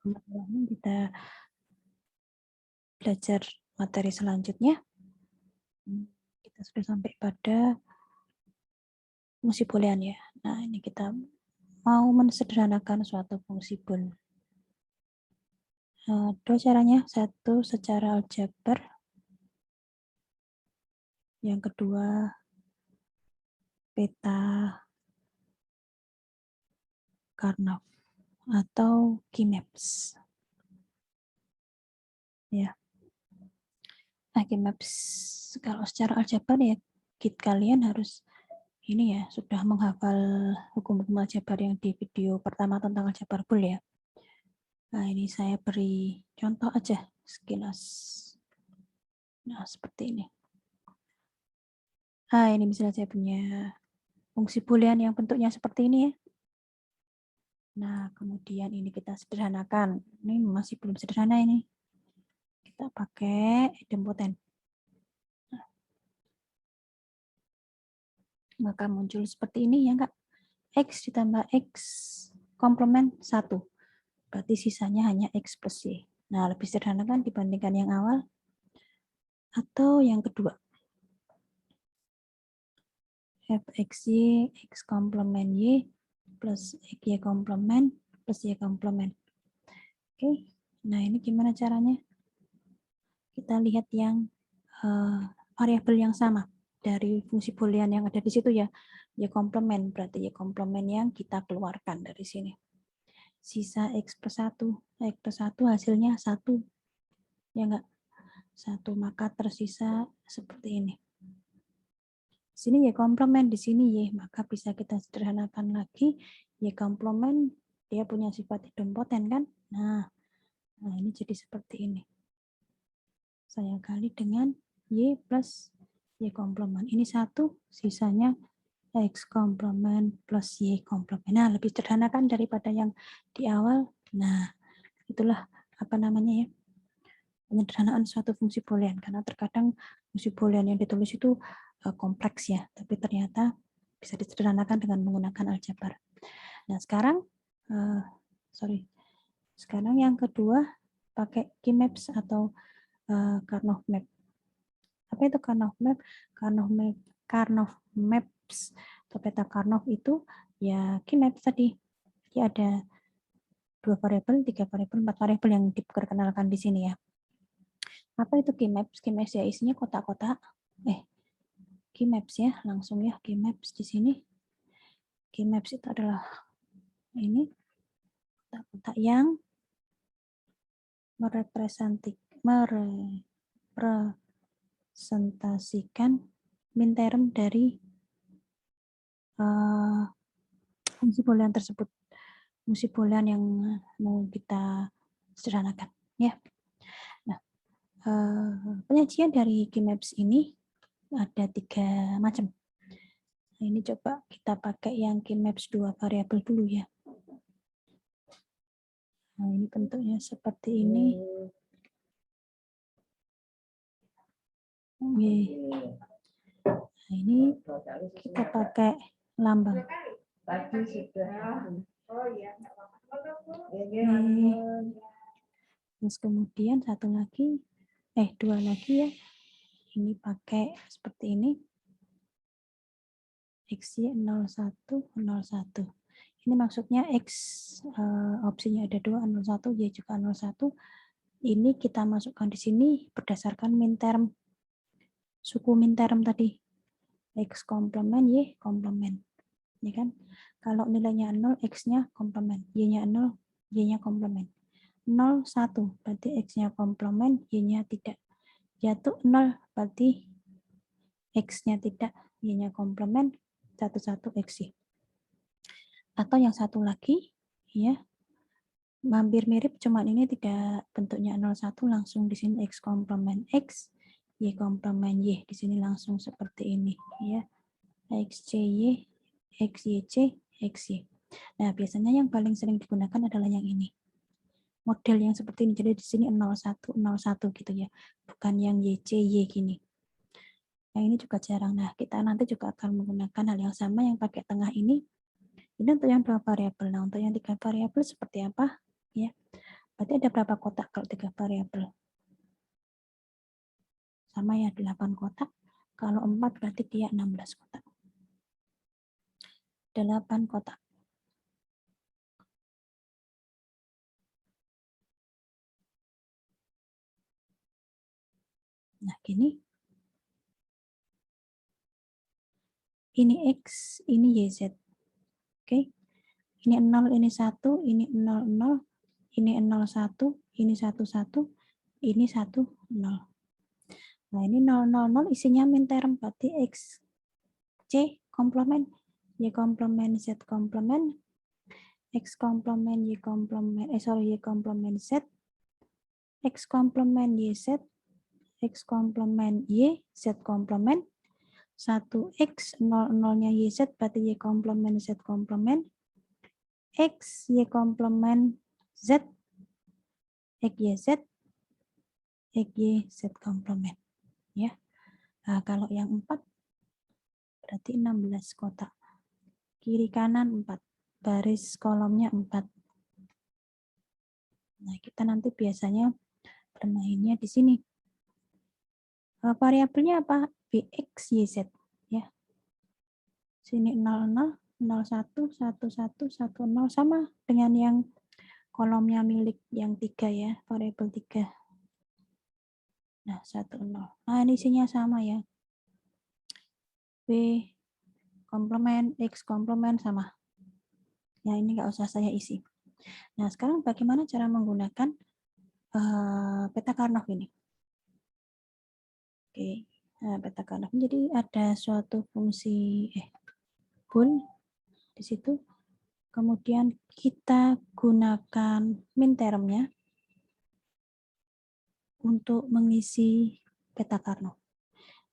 Bismillahirrahmanirrahim. Kita belajar materi selanjutnya. Kita sudah sampai pada fungsi boolean ya. Nah, ini kita mau mensederhanakan suatu fungsi bool. Dua caranya, satu secara aljabar, yang kedua peta Karnaugh atau Keymaps. Ya. Nah, Keymaps kalau secara aljabar ya kalian harus ini ya sudah menghafal hukum-hukum aljabar yang di video pertama tentang aljabar bool ya. Nah, ini saya beri contoh aja sekilas. Nah, seperti ini. Nah, ini misalnya saya punya fungsi boolean yang bentuknya seperti ini ya. Nah, kemudian ini kita sederhanakan. Ini masih belum sederhana ini. Kita pakai idempoten. Nah, maka muncul seperti ini ya, Kak. X ditambah X komplement 1. Berarti sisanya hanya X plus Y. Nah, lebih sederhana kan dibandingkan yang awal. Atau yang kedua. Fxy, X komplement Y, plus Y komplement, plus Y komplement. Oke, nah ini gimana caranya? Kita lihat yang variabel yang sama dari fungsi boolean yang ada di situ ya. Y komplement, berarti Y komplement yang kita keluarkan dari sini. Sisa X plus 1, X plus 1 hasilnya 1. Ya enggak? 1, maka tersisa seperti ini. Sini Y komplement, di sini Y, maka bisa kita sederhanakan lagi. Y komplement, dia punya sifat idempoten kan? Nah, ini jadi seperti ini. Saya kali dengan Y plus Y komplement. Ini 1, sisanya X komplement plus Y komplement. Nah, lebih sederhana kan daripada yang di awal. Nah, itulah apa namanya ya, penyederhanaan suatu fungsi boolean. Karena terkadang fungsi boolean yang ditulis itu kompleks ya, tapi ternyata bisa disederhanakan dengan menggunakan aljabar. Nah, sekarang sekarang yang kedua pakai Keymaps atau Karnaugh map. Apa itu Karnaugh map? Karnaugh maps atau peta Karnaugh itu ya Keymaps tadi. Jadi ada 2 variabel, 3 variabel, 4 variabel yang diperkenalkan di sini ya. Apa itu Keymaps? Keymaps ya isinya kotak-kotak. Keymaps ya, langsung ya Keymaps di sini. Keymaps itu adalah ini kotak-kotak yang merepresentasikan min term dari fungsi boolean tersebut. Fungsi boolean yang mau kita sederhanakan ya. Nah, penyajian dari Keymaps ini ada 3 macam. Nah, ini coba kita pakai yang Keymaps 2 variabel dulu ya. Nah, ini bentuknya seperti ini. Nah, ini kita pakai lambang. Terus kemudian dua lagi ya. Ini pakai seperti ini. XY 01, 01. Ini maksudnya X opsinya ada 2, 01, Y juga 01. Ini kita masukkan di sini berdasarkan min term, suku min term tadi. X komplement, Y komplement. Ya kan? Kalau nilainya 0, X-nya komplement. Y-nya 0, Y-nya komplement. 0, 1, berarti X-nya komplement, Y-nya tidak. Jatuh 0, berarti X-nya tidak, Y-nya komplement, 1, X. Atau yang satu lagi, ya, hampir mirip, cuman ini tidak bentuknya 01, langsung di sini X komplement X, Y komplement Y. Di sini langsung seperti ini, ya. XCY, XYC, XY. Nah, biasanya yang paling sering digunakan adalah yang ini. Model yang seperti ini. Jadi di sini 01, 01 gitu ya. Bukan yang YCY gini. Nah, ini juga jarang. Nah, kita nanti juga akan menggunakan hal yang sama yang pakai tengah ini. Ini untuk yang 2 variabel. Nah, untuk yang 3 variabel seperti apa? Ya. Berarti ada berapa kotak kalau 3 variabel? Sama ya, 8 kotak. Kalau 4 berarti dia 16 kotak. 8 kotak. Nah, gini. Ini X, ini YZ. Oke. Ini 0, ini 1, ini 0, 0, ini 0, 1, ini 1, 1, ini 1, 0. Nah, ini 0, 0, 0 isinya min term, berarti X, C komplement, Y komplement, Z komplement, X komplement, Y komplement, Y komplement Z, X komplement, YZ, X komplement, Y, Z komplement, 1X, 0, 0-nya YZ, berarti Y komplement, Z komplement, X, Y komplement, Z, X, YZ, X, Y, Z komplement. Ya. Nah, kalau yang 4 berarti 16 kotak. Kiri kanan 4. Baris kolomnya 4. Nah, kita nanti biasanya bermainnya di sini. Variabelnya apa? Bx, YZ. Ya. Sini 00, 01, 11, 10 sama dengan yang kolomnya milik yang 3 ya, variabel 3. Nah, 10. Nah, ini isinya sama ya. B komplement, X komplement sama. Ya, ini nggak usah saya isi. Nah, sekarang bagaimana cara menggunakan peta Karnaugh ini? Oke, nah, peta Karnaugh. Jadi ada suatu fungsi bool di situ. Kemudian kita gunakan min termnya untuk mengisi peta Karnaugh.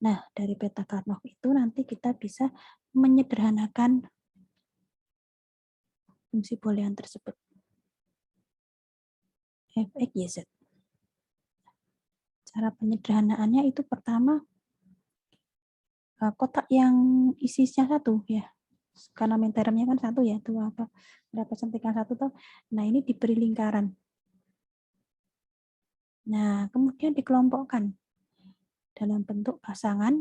Nah, dari peta Karnaugh itu nanti kita bisa menyederhanakan fungsi boolean tersebut. Fx, YZ. Cara penyederhanaannya itu pertama, kotak yang isinya 1 ya. Karena min termnya kan 1 ya, itu apa? Berapa sentikan 1 tuh. Nah, ini diberi lingkaran. Nah, kemudian dikelompokkan dalam bentuk pasangan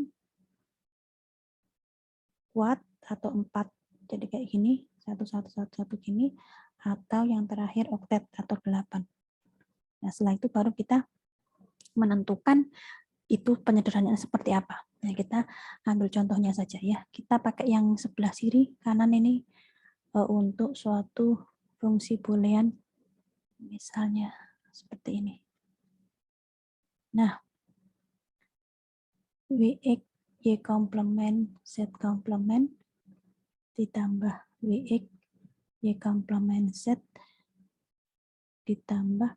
kuat atau 4. Jadi kayak gini, 1, 1, 1, 1 gini, atau yang terakhir oktet atau 8. Nah, setelah itu baru kita menentukan itu penyederhanaan seperti apa. Nah, kita ambil contohnya saja ya. Kita pakai yang sebelah kiri kanan ini untuk suatu fungsi boolean, misalnya seperti ini. Nah, Wx, Y komplement, Z komplement, ditambah Wx, Y komplement, Z, ditambah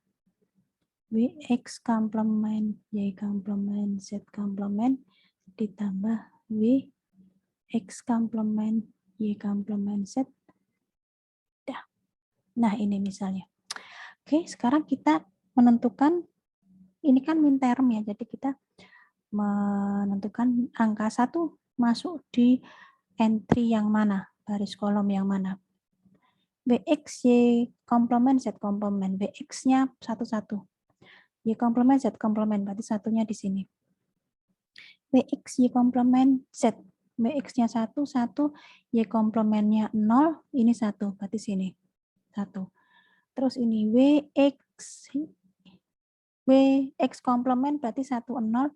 Wx komplement, Y komplement, Z komplement, ditambah Wx komplement, Y komplement, Z. Nah, ini misalnya. Oke, sekarang kita menentukan, ini kan min term ya, jadi kita menentukan angka 1 masuk di entry yang mana, baris kolom yang mana. Bx, Y komplement, Z komplement. Bx-nya 1, Y komplement, Z komplement, berarti satunya di sini. Bx, Y komplement, Z. Bx-nya 1, Y komplementnya 0, ini 1, berarti sini. 1. Terus ini Wx komplement berarti 1, 0,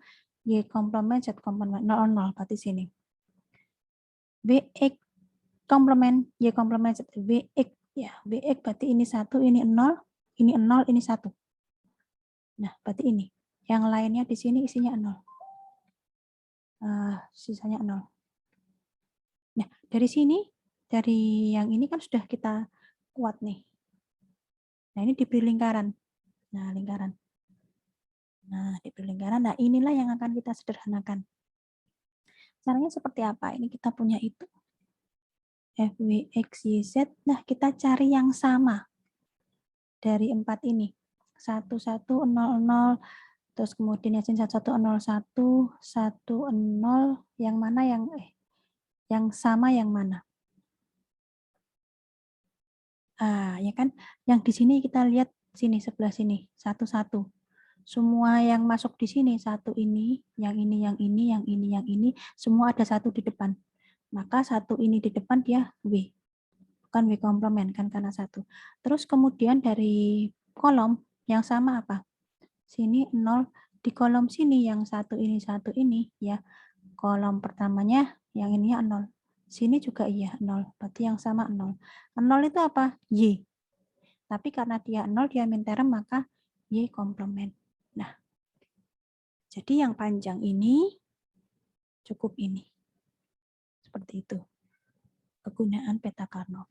Y komplement, Z komplement 0, 0, berarti sini. Bx komplement, Y komplement, Z, Bx ya, Bx berarti ini 1, ini 0, ini 0, ini 1. Nah, berarti ini. Yang lainnya di sini isinya 0. Sisanya 0. Nah, dari sini, dari yang ini kan sudah kita kuat nih. Nah, ini diberi lingkaran. Nah, lingkaran. Nah, diberi lingkaran. Nah, inilah yang akan kita sederhanakan. Caranya seperti apa? Ini kita punya itu. Fwx, YZ. Nah, kita cari yang sama dari 4 ini. 1, 1, 0, 0. Terus kemudian yang 1, 1, 0, 1, 1, 0. Yang mana yang sama yang mana? Ya kan? Yang di sini kita lihat sini, sebelah sini, 1-1. Semua yang masuk di sini, satu ini, yang ini, yang ini, yang ini, yang ini, semua ada satu di depan. Maka satu ini di depan dia W. Bukan W komplement, kan karena satu. Terus kemudian dari kolom yang sama apa? Sini 0, di kolom sini yang satu ini, ya. Kolom pertamanya, yang ininya 0. Sini juga iya, 0. Berarti yang sama 0. 0 itu apa? Y. Tapi karena dia 0, dia min term, maka Y komplement. Nah, jadi yang panjang ini cukup ini. Seperti itu. Kegunaan peta Karnaugh.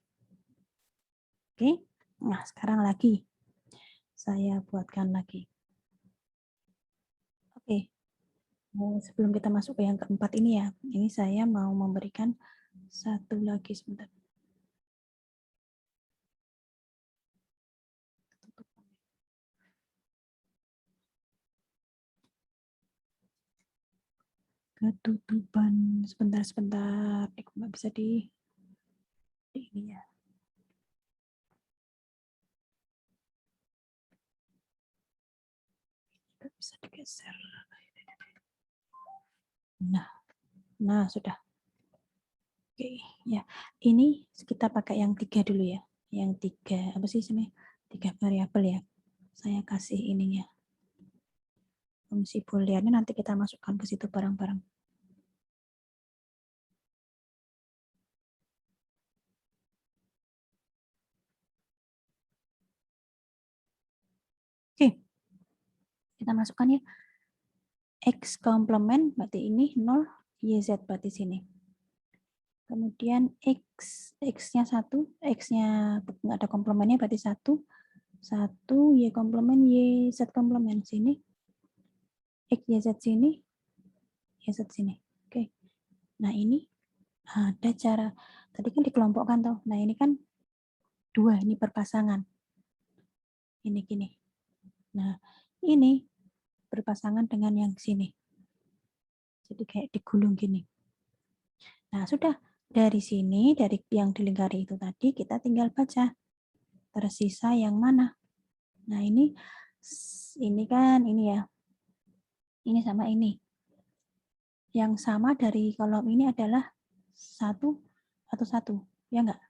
Oke. Nah, sekarang lagi. Saya buatkan lagi. Oke. Sebelum kita masuk ke yang keempat ini ya. Ini saya mau memberikan satu lagi sebentar. Ketutupan. Sebentar. Nggak bisa di ini ya. Nggak bisa digeser. Nah sudah. Oke, ya. Ini kita pakai yang 3 dulu ya. Yang 3 apa sih sebenarnya? 3 variabel ya. Saya kasih ininya. Fungsi booleannya nanti kita masukkan ke situ bareng-bareng. Oke. Kita masukkan ya. X komplement berarti ini 0, YZ berarti sini. Kemudian X-nya 1, X-nya nggak ada komplemennya berarti 1, Y komplement, YZ komplement sini. X, YZ sini, YZ sini. Oke. Nah ini ada cara, tadi kan dikelompokkan toh. Nah ini kan 2, ini berpasangan. Ini gini. Nah ini berpasangan dengan yang sini. Jadi kayak digulung gini. Nah, sudah dari sini, dari yang dilingkari itu tadi, kita tinggal baca. Tersisa yang mana? Nah, ini kan ini ya. Ini sama ini. Yang sama dari kolom ini adalah 1 atau 1. Ya enggak?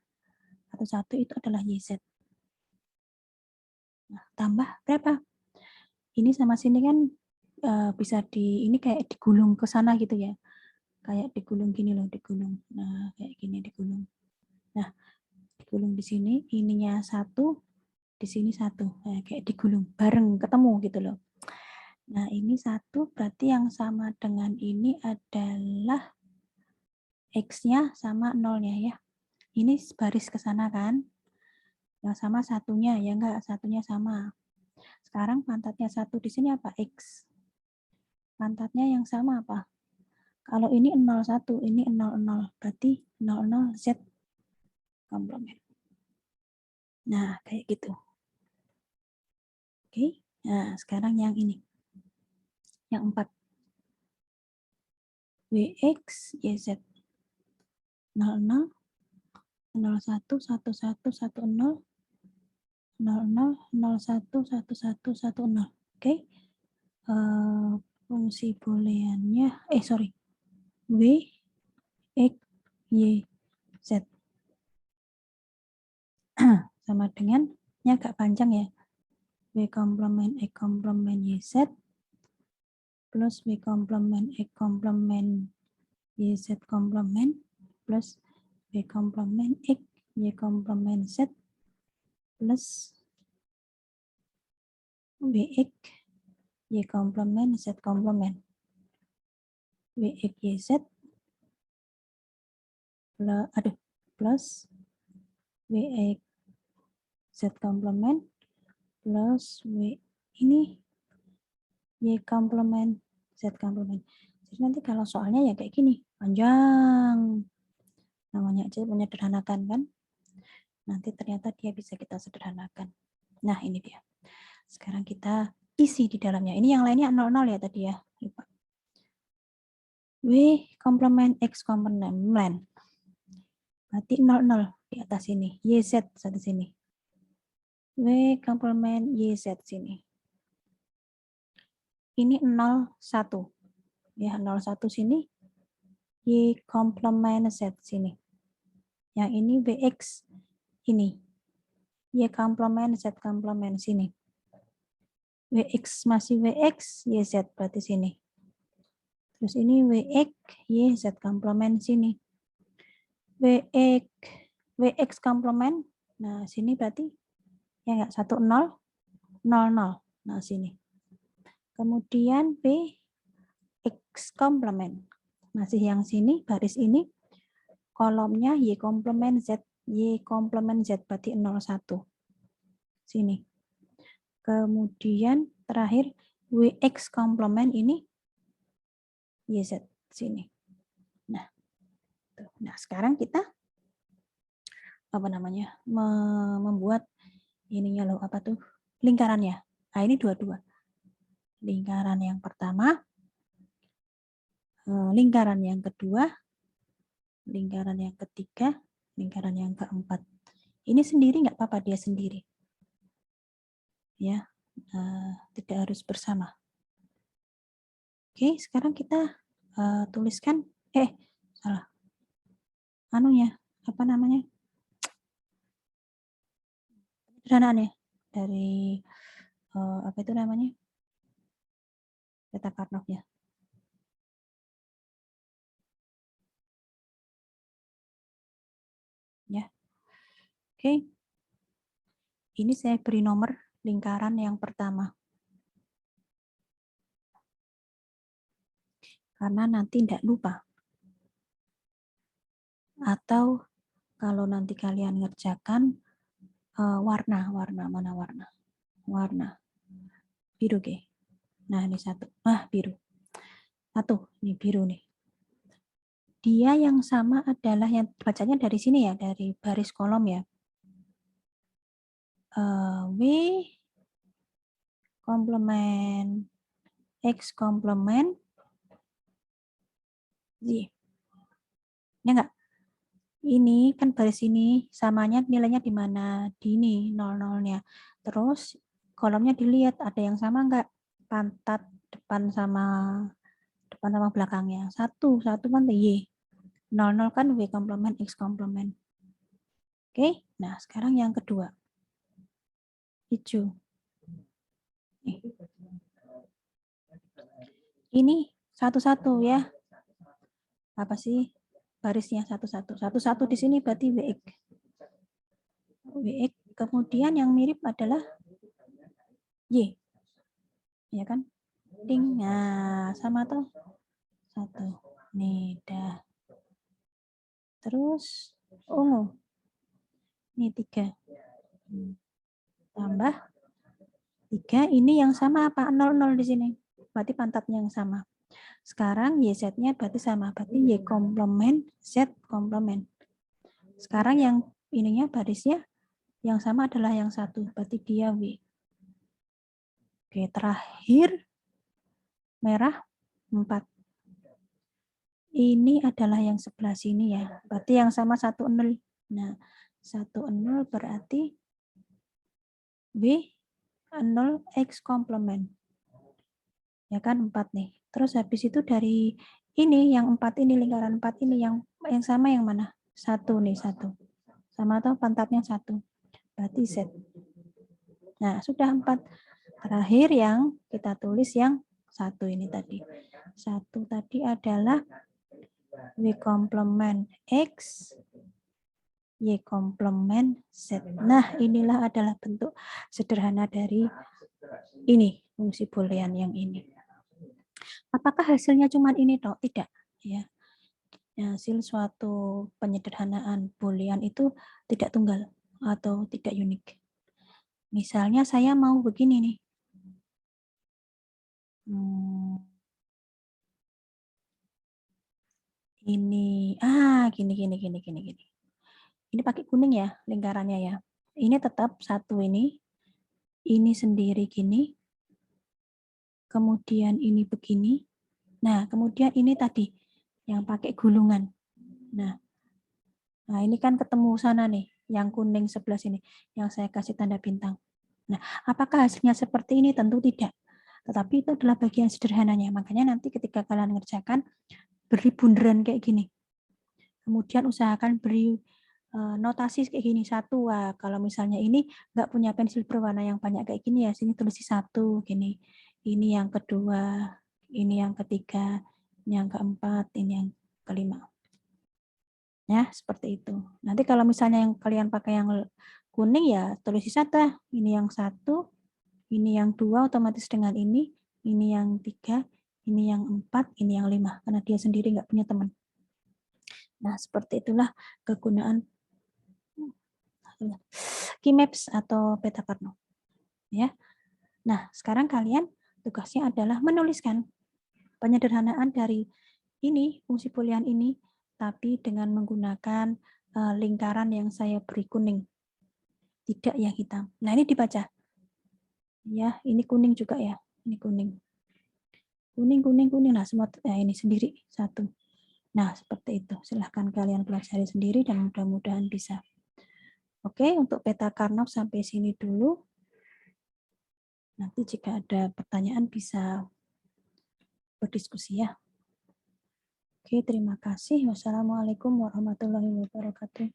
Atau 1 itu adalah YZ. Nah, tambah berapa? Ini sama sini kan bisa ini kayak digulung ke sana gitu ya. Kayak digulung gini loh, digulung. Nah, kayak gini digulung. Nah, digulung di sini, ininya 1, di sini 1. Nah, kayak digulung, bareng ketemu gitu loh. Nah, ini 1 berarti yang sama dengan ini adalah X-nya sama 0-nya ya. Ini baris ke sana kan. Yang sama satunya, ya enggak, satunya sama. Sekarang pantatnya 1 di sini apa? X. Pantatnya yang sama apa? Kalau ini 01, ini 00, berarti 00 Z komplement. Nah, kayak gitu. Oke. Nah, sekarang yang ini. Yang 4. WX, YZ. 00, 01, 11, 10, 00, 01, 11, 10. Oke. Fungsi booleannya, W, X, Y, Z. Sama dengan, ini agak panjang ya. W komplement X komplement YZ plus W komplement X komplement YZ komplement plus W komplement X Y komplement Z plus WX Y komplement Z komplement. WX YZ plus WX Z komplement plus W ini Y komplement Z komplement. Jadi nanti kalau soalnya ya kayak gini, panjang. Namanya aja menyederhanakan kan. Nanti ternyata dia bisa kita sederhanakan. Nah, ini dia. Sekarang kita isi di dalamnya. Ini yang lainnya 00 ya tadi ya. Lupa. W komplement X komplement. Berarti 00 di atas ini. YZ satu sini. W komplement YZ sini. Ini 01. Ya, 01 sini. Y komplement Z sini. Yang ini WX ini. Y komplement Z komplement sini. WX masih WX, YZ berarti sini. Terus ini WX, YZ komplement sini. WX komplement. Nah, sini berarti ya enggak 10 00. Nah, sini. Kemudian PX komplement. Masih yang sini, baris ini kolomnya Y komplement Z. Y komplement Z berarti 01. Sini. Kemudian terakhir WX komplement ini YZ sini. Nah, sekarang kita membuat ininya loh, apa tuh? Lingkarannya. Nah, ini dua-dua. Lingkaran yang pertama, lingkaran yang kedua, lingkaran yang ketiga, lingkaran yang keempat. Ini sendiri nggak apa-apa, dia sendiri. Ya, tidak harus bersama. Oke, sekarang kita tuliskan, salah. Anunya, apa namanya? Penyederhanaan ya, dari apa itu namanya? Beta Karnov-nya. Ya. Oke. Ini saya beri nomor lingkaran yang pertama. Karena nanti tidak lupa. Atau kalau nanti kalian ngerjakan warna, mana warna? Warna. Biru, Ge. Nah, ini satu. Biru. Satu, ini biru nih. Dia yang sama adalah yang bacanya dari sini ya, dari baris kolom ya. W komplement X komplement Z. Ya enggak? Ini kan baris ini samanya nilainya di mana? Di ini 00-nya. Terus kolomnya dilihat ada yang sama enggak? Pantat depan sama belakangnya. Satu kan Y. 00 kan W komplement X komplement. Oke, nah sekarang yang kedua. Hijau. Ini satu-satu ya. Apa sih barisnya satu-satu? Satu-satu di sini berarti WX. WX. Kemudian yang mirip adalah Y. Ya kan? Ding. Nah, sama tuh. Satu. Nih, dah. Terus ungu. Ini 3. Tambah 3. Ini yang sama apa? 00 di sini. Berarti pantatnya yang sama. Sekarang YZ-nya berarti sama. Berarti Y komplement Z komplement. Sekarang yang ininya barisnya yang sama adalah yang satu. Berarti dia W. Oke, terakhir merah 4. Ini adalah yang sebelah sini ya. Berarti yang sama 10. Nah, 10 berarti W 0 X komplement. Ya kan 4 nih. Terus habis itu dari ini yang 4 ini, lingkaran 4 ini yang sama yang mana? 1 nih, 1. Sama atau pantatnya 1. Berarti Z. Nah, sudah 4. Terakhir yang kita tulis yang 1 ini tadi. 1 tadi adalah W komplement X, Y komplement Z. Nah, inilah adalah bentuk sederhana dari ini, fungsi boolean yang ini. Apakah hasilnya cuma ini toh? Tidak. Ya. Hasil suatu penyederhanaan boolean itu tidak tunggal atau tidak unik. Misalnya saya mau begini nih. Ini, gini. Ini pakai kuning ya, lingkarannya ya. Ini tetap 1 ini sendiri gini, kemudian ini begini. Nah, kemudian ini tadi yang pakai gulungan. Nah, ini kan ketemu sana nih, yang kuning sebelah sini, yang saya kasih tanda bintang. Nah, apakah hasilnya seperti ini? Tentu tidak. Tetapi itu adalah bagian sederhananya. Makanya nanti ketika kalian ngerjakan, beri bunderan kayak gini. Kemudian usahakan beri notasi kayak gini, satu. Wah, kalau misalnya ini nggak punya pensil berwarna yang banyak kayak gini ya, sini tulis satu, gini. Ini yang kedua, ini yang ketiga, ini yang keempat, ini yang kelima. Ya, seperti itu. Nanti kalau misalnya yang kalian pakai yang kuning ya tulis satu. Ini yang satu, ini yang dua otomatis dengan ini yang tiga, ini yang empat, ini yang lima. Karena dia sendiri nggak punya teman. Nah, seperti itulah kegunaan Keymaps atau peta Carnot. Ya. Nah, sekarang kalian tugasnya adalah menuliskan penyederhanaan dari ini, fungsi boolean ini, tapi dengan menggunakan lingkaran yang saya beri kuning. Tidak yang hitam. Nah, ini dibaca. Ya, ini kuning juga ya. Ini kuning. Kuning. Nah, semua ini sendiri satu. Nah, seperti itu. Silahkan kalian pelajari sendiri dan mudah-mudahan bisa. Oke, untuk peta Carnot sampai sini dulu. Nanti jika ada pertanyaan bisa berdiskusi ya. Oke, terima kasih. Wassalamualaikum warahmatullahi wabarakatuh.